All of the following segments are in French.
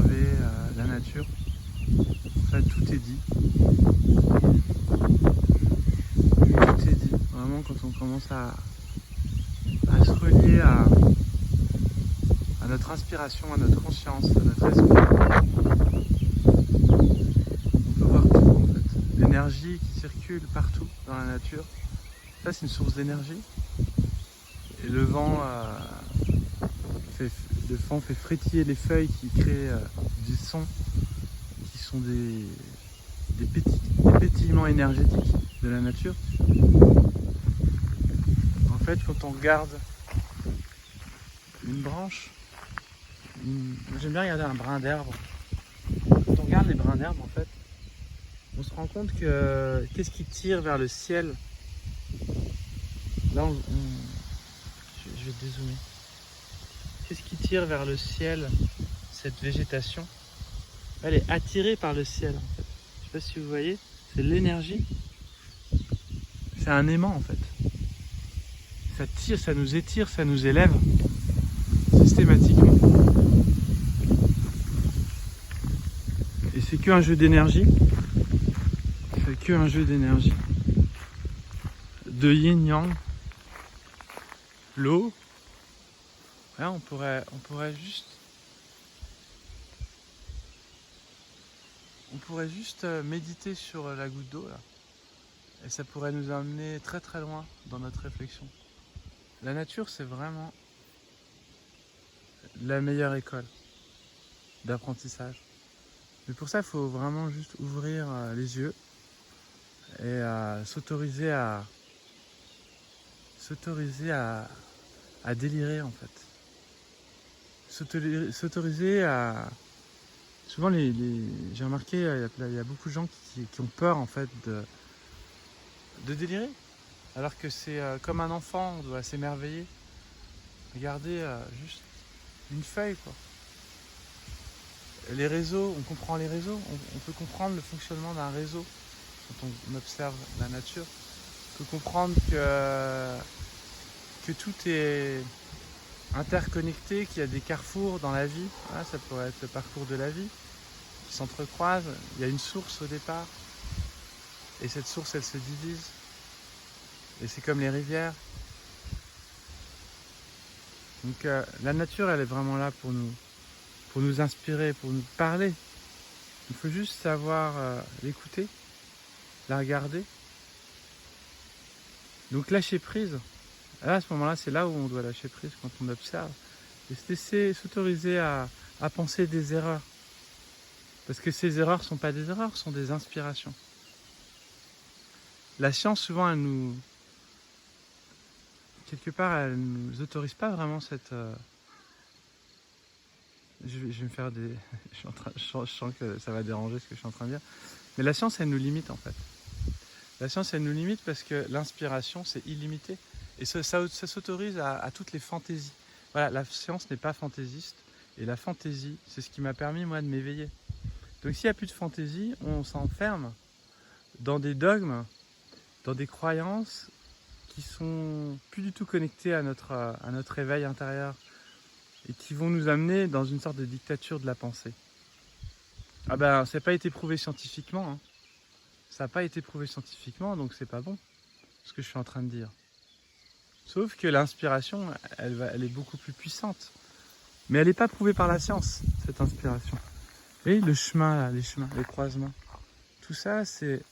observer la nature. En fait, tout est dit. Tout est dit. Vraiment, quand on commence à se relier à notre inspiration, à notre conscience, à notre esprit, on peut voir tout en fait. L'énergie qui circule partout dans la nature, ça c'est une source d'énergie. Et le vent fait frétiller les feuilles qui créent des sons qui sont des pétillements énergétiques de la nature. En fait, quand on regarde une branche, j'aime bien regarder un brin d'herbe. Quand on regarde les brins d'herbe, en fait, on se rend compte que qu'est-ce qui tire vers le ciel. Là, je vais dézoomer. Qu'est-ce qui tire vers le ciel, cette végétation? Elle est attirée par le ciel, en fait. Je sais pas si vous voyez, c'est l'énergie. C'est un aimant, en fait. Ça tire, ça nous étire, ça nous élève systématiquement. Et c'est qu'un jeu d'énergie. C'est qu'un jeu d'énergie. De yin-yang. L'eau. Là, on pourrait juste méditer sur la goutte d'eau là. Et ça pourrait nous amener très très loin dans notre réflexion. La nature, c'est vraiment la meilleure école d'apprentissage. Mais pour ça, il faut vraiment juste ouvrir les yeux et s'autoriser à délirer en fait. S'autoriser à... Souvent, j'ai remarqué, il y a beaucoup de gens qui ont peur en fait de délirer. Alors que c'est comme un enfant, on doit s'émerveiller. Regardez juste une feuille quoi. Les réseaux, on comprend les réseaux, on peut comprendre le fonctionnement d'un réseau quand on observe la nature. On peut comprendre que tout est interconnecté, qu'il y a des carrefours dans la vie. Voilà, ça pourrait être le parcours de la vie qui s'entrecroisent. Il y a une source au départ et cette source elle se divise. Et c'est comme les rivières. Donc la nature elle est vraiment là pour nous inspirer, pour nous parler. Il faut juste savoir l'écouter, la regarder. Donc lâcher prise. Là, à ce moment-là, c'est là où on doit lâcher prise quand on observe. Et se laisser s'autoriser à penser des erreurs. Parce que ces erreurs ne sont pas des erreurs, sont des inspirations. La science, souvent, elle nous... Quelque part, elle ne nous autorise pas vraiment cette... Je vais me faire des... je sens que ça va déranger ce que je suis en train de dire. Mais la science, elle nous limite, en fait. La science, elle nous limite parce que l'inspiration, c'est illimité. Et ça s'autorise à toutes les fantaisies. Voilà, la science n'est pas fantaisiste. Et la fantaisie, c'est ce qui m'a permis, moi, de m'éveiller. Donc s'il n'y a plus de fantaisie, on s'enferme dans des dogmes, dans des croyances qui sont plus du tout connectées à notre éveil intérieur et qui vont nous amener dans une sorte de dictature de la pensée. Ah ben, ça n'a pas été prouvé scientifiquement. Hein. Ça n'a pas été prouvé scientifiquement, donc c'est pas bon, ce que je suis en train de dire. Sauf que l'inspiration, elle est beaucoup plus puissante. Mais elle n'est pas prouvée par la science, cette inspiration. Et le chemin, là, les croisements, tout ça, c'est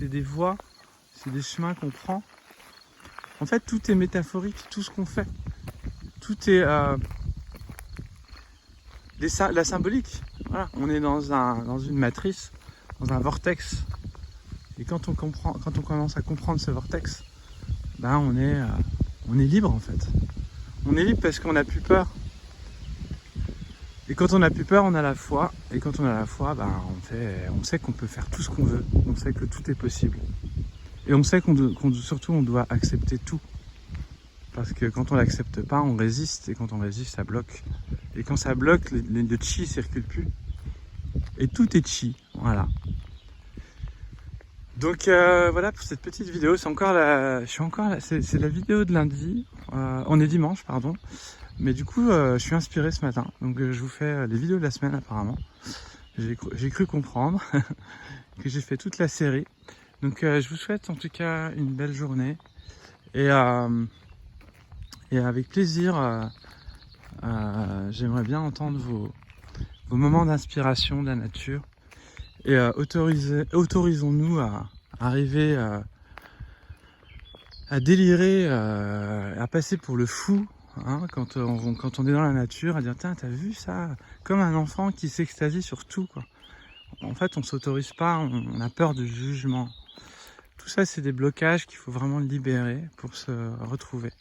des voies, c'est des chemins qu'on prend. En fait, tout est métaphorique, tout ce qu'on fait. Tout est la symbolique. Voilà. On est dans une matrice, dans un vortex. Et quand on commence à comprendre ce vortex, ben on est libre en fait. On est libre parce qu'on n'a plus peur. Et quand on n'a plus peur, on a la foi. Et quand on a la foi, ben on sait qu'on peut faire tout ce qu'on veut. On sait que tout est possible. Et on sait surtout on doit accepter tout. Parce que quand on l'accepte pas, on résiste. Et quand on résiste, ça bloque. Et quand ça bloque, le chi ne circule plus. Et tout est chi. Voilà. Donc voilà pour cette petite vidéo. C'est la vidéo de lundi. On est dimanche, pardon. Mais du coup, je suis inspiré ce matin. Donc je vous fais les vidéos de la semaine apparemment. J'ai cru comprendre que j'ai fait toute la série. Donc je vous souhaite en tout cas une belle journée. Et avec plaisir, j'aimerais bien entendre vos moments d'inspiration de la nature. Et autorisons-nous à arriver à délirer, à passer pour le fou, hein, quand on est dans la nature, à dire tiens, t'as vu ça? Comme un enfant qui s'extasie sur tout, quoi. En fait, on s'autorise pas, on a peur du jugement. Tout ça, c'est des blocages qu'il faut vraiment libérer pour se retrouver.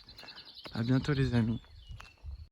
À bientôt les amis.